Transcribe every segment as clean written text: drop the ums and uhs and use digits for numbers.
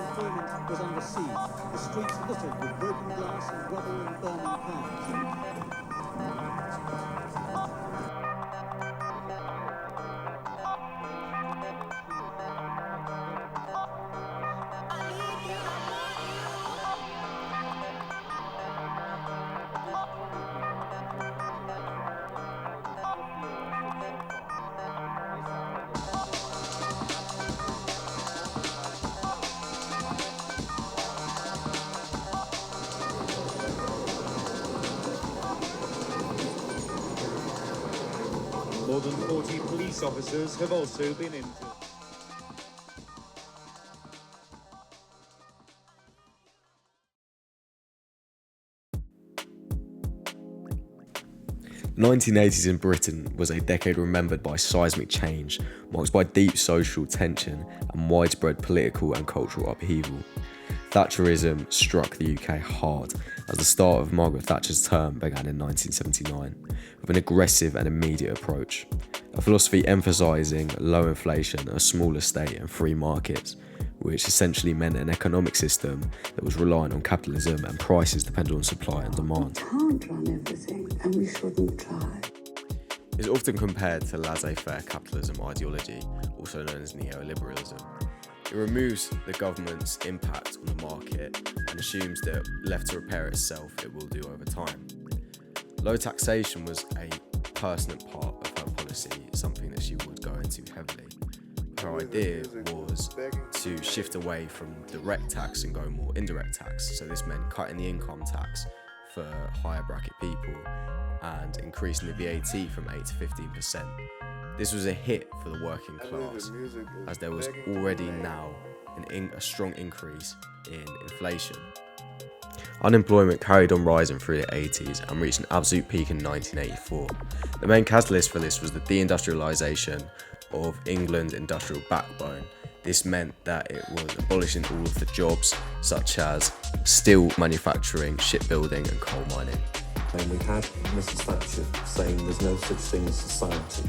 Employment was under siege, the streets littered with broken glass and rubble and burning cars. More than 40 police officers have also been injured. The 1980s in Britain was a decade remembered by seismic change, marked by deep social tension and widespread political and cultural upheaval. Thatcherism struck the UK hard as the start of Margaret Thatcher's term began in 1979, with an aggressive and immediate approach, a philosophy emphasising low inflation, a smaller state and free markets, which essentially meant an economic system that was reliant on capitalism and prices depended on supply and demand. We can't run everything, and we shouldn't try. It's often compared to laissez-faire capitalism ideology, also known as neoliberalism. It removes the government's impact on the market and assumes that left to repair itself, it will do over time. Low taxation was a pertinent part of her policy, something that she would go into heavily. Her idea was to shift away from direct tax and go more indirect tax. So this meant cutting the income tax for higher bracket people and increasing the VAT from 8 to 15%. This was a hit for the working class, as there was already now a strong increase in inflation. Unemployment carried on rising through the 80s and reached an absolute peak in 1984. The main catalyst for this was the deindustrialisation of England's industrial backbone. This meant that it was abolishing all of the jobs such as steel manufacturing, shipbuilding and coal mining. And we had Mrs. Thatcher saying there's no such thing as society.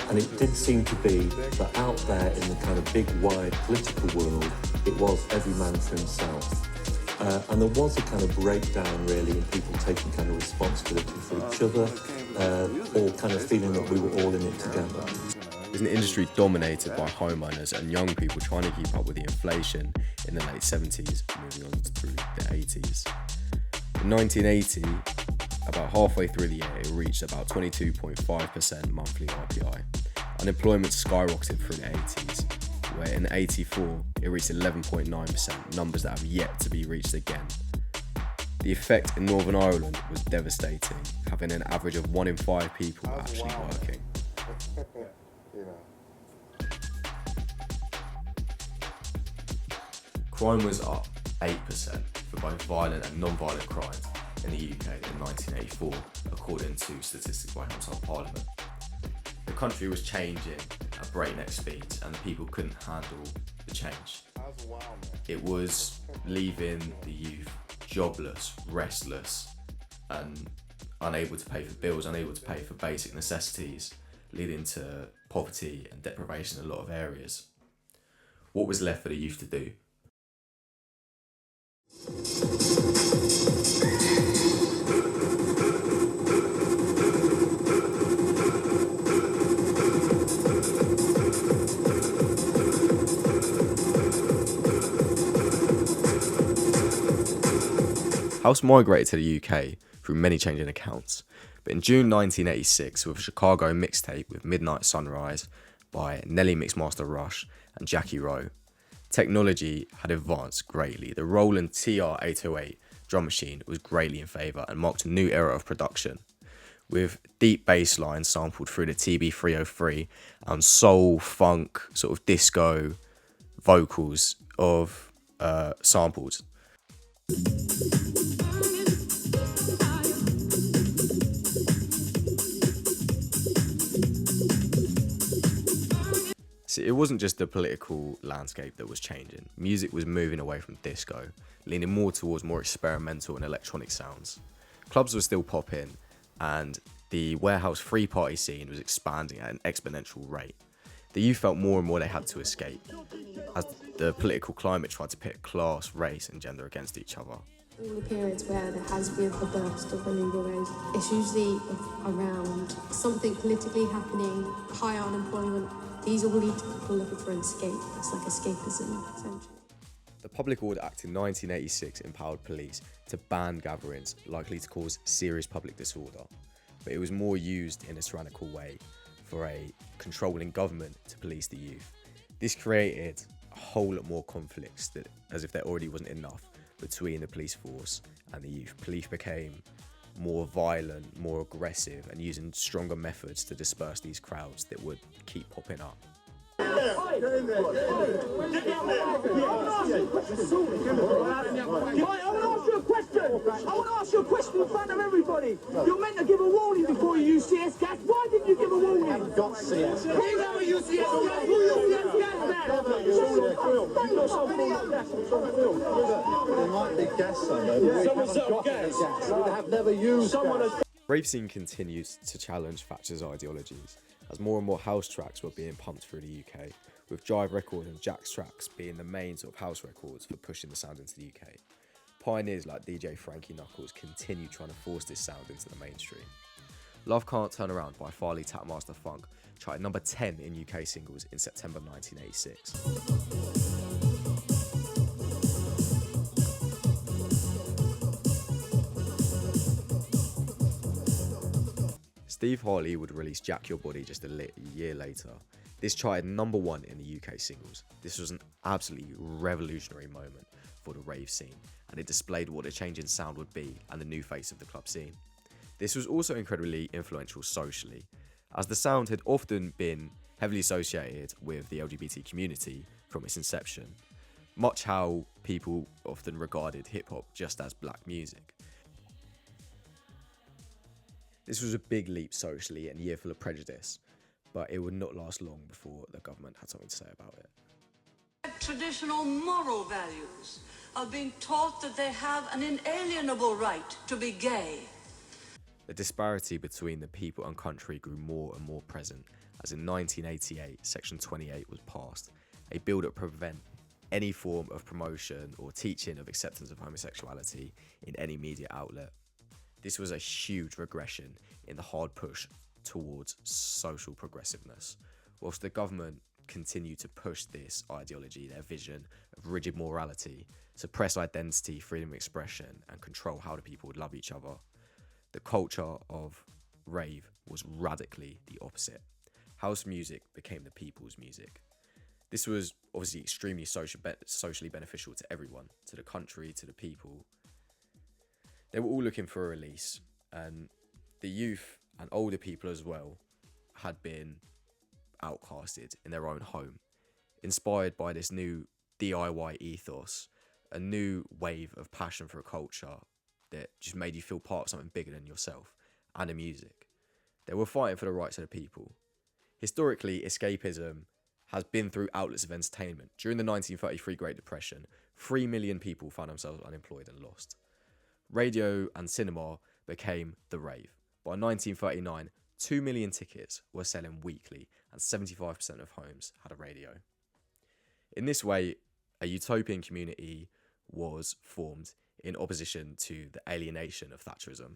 And it did seem to be that out there in the kind of big, wide political world, it was every man for himself. And there was a kind of breakdown, really, in people taking kind of responsibility for each other, or kind of feeling that we were all in it together. It was an industry dominated by homeowners and young people trying to keep up with the inflation in the late 70s, moving on through the 80s. In 1980, about halfway through the year, it reached about 22.5% monthly RPI. Unemployment skyrocketed through the 80s, where in 84, it reached 11.9%, numbers that have yet to be reached again. The effect in Northern Ireland was devastating, having an average of 1 in 5 people actually working. Crime was up 8% for both violent and non-violent crimes in the UK in 1984, according to statistics by Household Parliament. The country was changing at breakneck speeds and the people couldn't handle the change. It was leaving the youth jobless, restless and unable to pay for bills, unable to pay for basic necessities, leading to poverty and deprivation in a lot of areas. What was left for the youth to do? House migrated to the UK through many changing accounts, but in June 1986, with a Chicago mixtape with Midnight Sunrise by Nelly Mixmaster Rush and Jackie Rowe, technology had advanced greatly. The Roland TR-808 drum machine was greatly in favour and marked a new era of production, with deep bass lines sampled through the TB-303 and soul, funk, sort of disco vocals of samples. See, it wasn't just the political landscape that was changing. Music was moving away from disco, leaning more towards more experimental and electronic sounds. Clubs were still popping, and the warehouse free party scene was expanding at an exponential rate. The youth felt more and more they had to escape, as the political climate tried to pit class, race and gender against each other. In the periods where there has been a burst of illegal rave, it's usually around something politically happening, high unemployment. These all lead to people looking for an escape. It's like escapism, essentially. The Public Order Act in 1986 empowered police to ban gatherings likely to cause serious public disorder, but it was more used in a tyrannical way for a controlling government to police the youth. This created a whole lot more conflicts, as if there already wasn't enough between the police force and the youth. Police became more violent, more aggressive, and using stronger methods to disperse these crowds that would keep popping up. I want to ask you a question in front of everybody. You're meant to give a warning before you use CS gas. Why didn't you give a warning? I haven't got CS gas. Who never used CS gas? Who used CS gas then? There might be gas somewhere. Someone's got gas. We have never used gas. Rave scene continues to challenge Thatcher's ideologies, as more and more house tracks were being pumped through the UK, with Jive Records and Jack's tracks being the main sort of house records for pushing the sound into the UK. Pioneers like DJ Frankie Knuckles continue trying to force this sound into the mainstream. Love Can't Turn Around by Farley Tapmaster Funk charted number 10 in UK singles in September 1986. Steve Harley would release Jack Your Body just a year later. This charted number 1 in the UK singles. This was an absolutely revolutionary moment for the rave scene, and it displayed what a change in sound would be and the new face of the club scene. This was also incredibly influential socially, as the sound had often been heavily associated with the LGBT community from its inception, much how people often regarded hip-hop just as black music. This was a big leap socially and a year full of prejudice, but it would not last long before the government had something to say about it. Traditional moral values are being taught that they have an inalienable right to be gay. The disparity between the people and country grew more and more present, as in 1988, Section 28 was passed, a bill that prevent any form of promotion or teaching of acceptance of homosexuality in any media outlet. This was a huge regression in the hard push towards social progressiveness. Whilst the government continued to push this ideology, their vision of rigid morality, suppress identity, freedom of expression, and control how the people would love each other, the culture of rave was radically the opposite. House music became the people's music. This was obviously extremely socially beneficial to everyone, to the country, to the people. They were all looking for a release, and the youth and older people as well had been outcasted in their own home, inspired by this new DIY ethos, a new wave of passion for a culture that just made you feel part of something bigger than yourself and the music. They were fighting for the rights of the people. Historically, escapism has been through outlets of entertainment. During the 1933 Great Depression, 3 million people found themselves unemployed and lost. Radio and cinema became the rave. By 1939, 2 million tickets were selling weekly and 75% of homes had a radio. In this way, a utopian community was formed in opposition to the alienation of Thatcherism.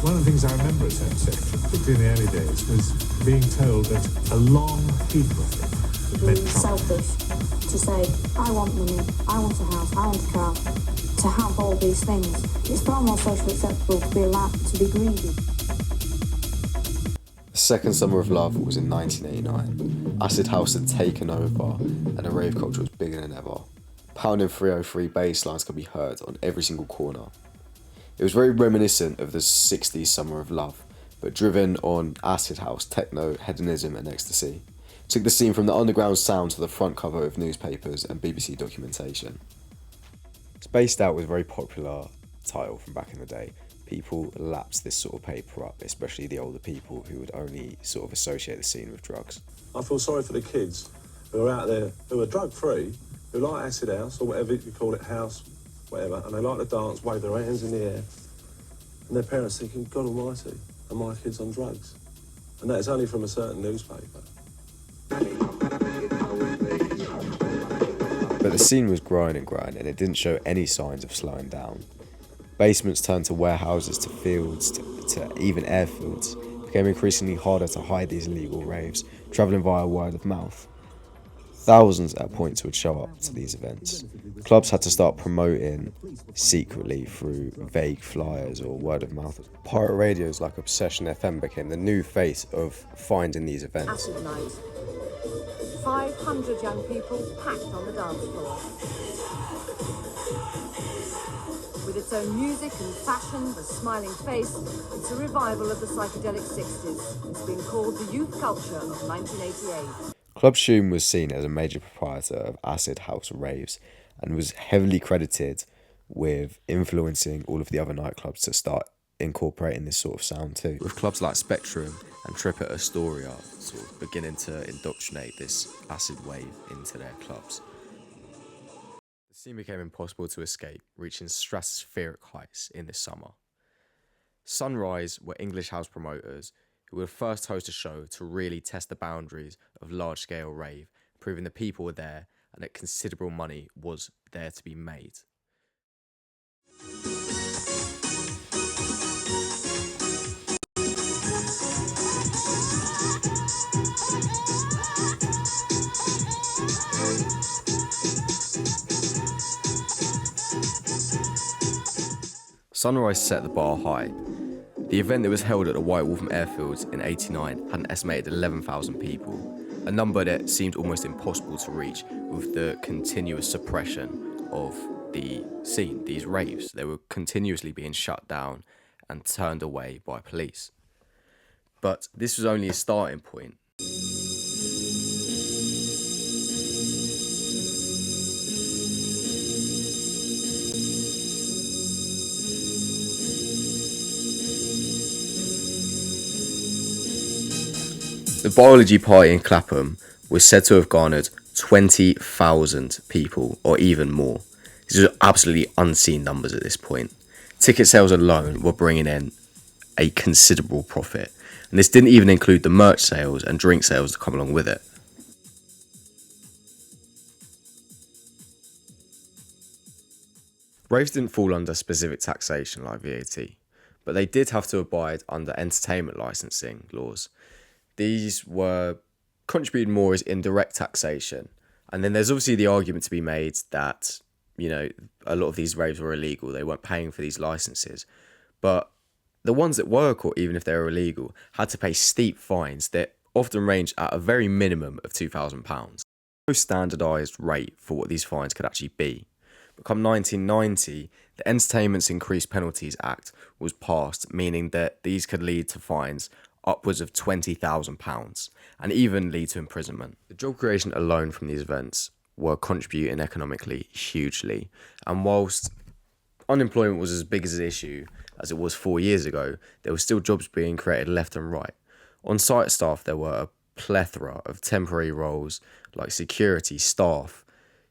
One of the things I remember at Home Section, particularly in the early days, was being told that a long heap of them meant Being selfish, to say, I want money, I want a house, I want a car, to have all these things. It's far more socially acceptable to be allowed to be greedy. The second summer of love was in 1989. Acid house had taken over and the rave culture was bigger than ever. Pounding 303 bass lines could be heard on every single corner. It was very reminiscent of the 60s summer of love, but driven on acid house, techno, hedonism and ecstasy. It took the scene from the underground sound to the front cover of newspapers and BBC documentation. Spaced Out was a very popular title from back in the day. People lapped this sort of paper up, especially the older people who would only sort of associate the scene with drugs. I feel sorry for the kids who are out there, who are drug-free, who like acid house, or whatever you call it, house, whatever, and they like to dance, wave their hands in the air, and their parents thinking, God almighty, are my kids on drugs? And that is only from a certain newspaper. But the scene was growing and it didn't show any signs of slowing down. Basements turned to warehouses, to fields, to even airfields. It became increasingly harder to hide these illegal raves, travelling via word of mouth. Thousands at points would show up to these events. Clubs had to start promoting secretly through vague flyers or word of mouth. Pirate radios like Obsession FM became the new face of finding these events. Acid night. 500 young people packed on the dance floor. With its own music and fashion, the smiling face, it's a revival of the psychedelic 60s. It's been called the youth culture of 1988. Club Shoom was seen as a major proprietor of acid house raves and was heavily credited with influencing all of the other nightclubs to start incorporating this sort of sound too. With clubs like Spectrum and Trip at Astoria sort of beginning to indoctrinate this acid wave into their clubs. The scene became impossible to escape, reaching stratospheric heights in this summer. Sunrise were English house promoters who would first host a show to really test the boundaries of large-scale rave, proving the people were there and that considerable money was there to be made. Sunrise set the bar high. The event that was held at the White Wolf Airfields in '89 had an estimated 11,000 people, a number that seemed almost impossible to reach with the continuous suppression of the scene, these raves. They were continuously being shut down and turned away by police. But this was only a starting point. The biology party in Clapham was said to have garnered 20,000 people or even more. These are absolutely unseen numbers at this point. Ticket sales alone were bringing in a considerable profit, and this didn't even include the merch sales and drink sales that come along with it. Raves didn't fall under specific taxation like VAT, but they did have to abide under entertainment licensing laws. These were contributed more as indirect taxation. And then there's obviously the argument to be made that, you know, a lot of these raves were illegal. They weren't paying for these licenses. But the ones that were caught, even if they were illegal, had to pay steep fines that often ranged at a very minimum of £2,000. No standardised rate for what these fines could actually be. But come 1990, the Entertainment's Increased Penalties Act was passed, meaning that these could lead to fines upwards of £20,000 and even lead to imprisonment. The job creation alone from these events were contributing economically hugely, and whilst unemployment was as big as an issue as it was 4 years ago, there were still jobs being created left and right. On site staff, there were a plethora of temporary roles like security, staff.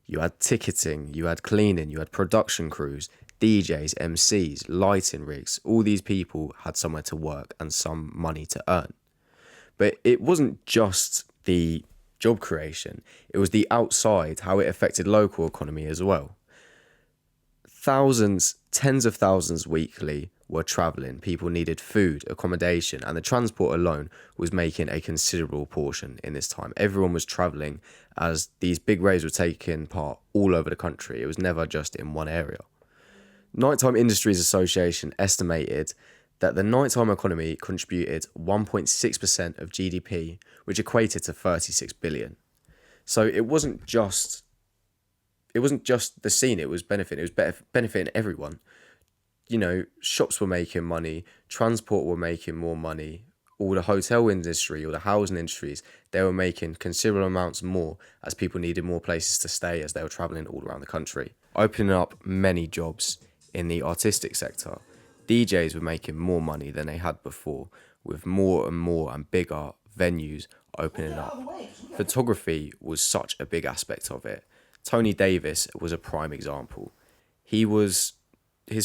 You had ticketing, you had cleaning, you had production crews, DJs, MCs, lighting rigs. All these people had somewhere to work and some money to earn. But it wasn't just the job creation, it was the outside, how it affected local economy as well. Thousands, tens of thousands weekly were travelling. People needed food, accommodation, and the transport alone was making a considerable portion in this time. Everyone was travelling as these big raves were taking part all over the country. It was never just in one area. Nighttime Industries Association estimated that the nighttime economy contributed 1.6% of GDP, which equated to 36 billion. So it wasn't just the scene, it was benefiting everyone. You know, shops were making money, transport were making more money, all the hotel industry, all the housing industries, they were making considerable amounts more as people needed more places to stay as they were travelling all around the country, opening up many jobs in the artistic sector. DJs were making more money than they had before, with more and more and bigger venues opening up. Photography was such a big aspect of it. Tony Davis was a prime example. His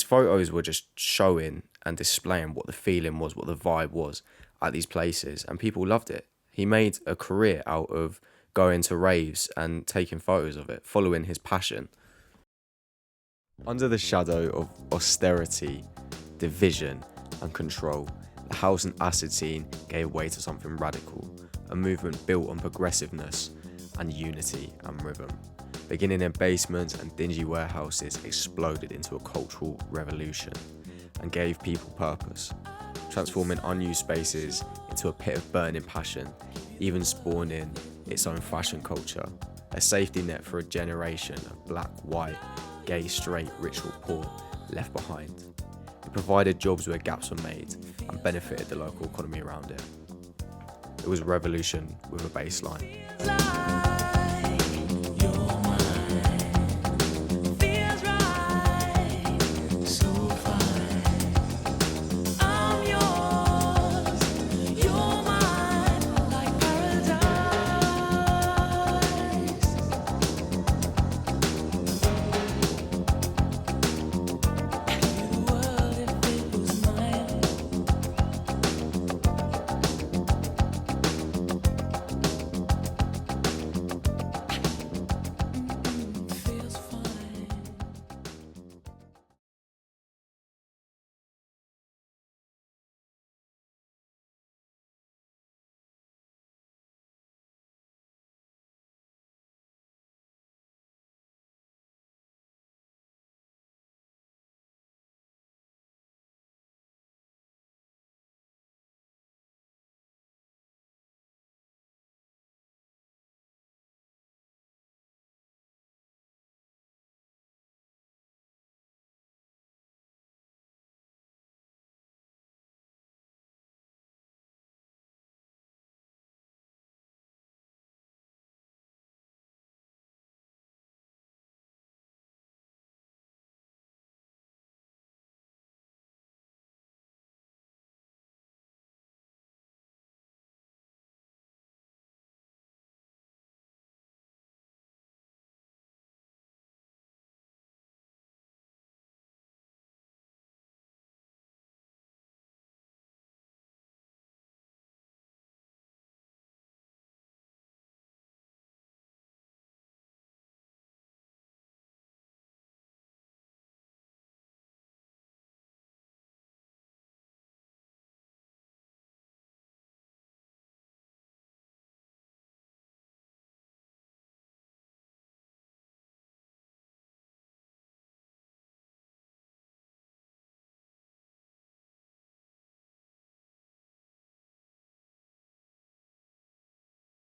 photos were just showing and displaying what the feeling was, what the vibe was at these places, and people loved it. He made a career out of going to raves and taking photos of it, following his passion. Under the shadow of austerity, division and control, the house and acid scene gave way to something radical, a movement built on progressiveness and unity and rhythm. Beginning in basements and dingy warehouses, exploded into a cultural revolution and gave people purpose, transforming unused spaces into a pit of burning passion, even spawning its own fashion culture, a safety net for a generation of black, white, gay, straight, rich or poor left behind. It provided jobs where gaps were made and benefited the local economy around it. It was a revolution with a baseline.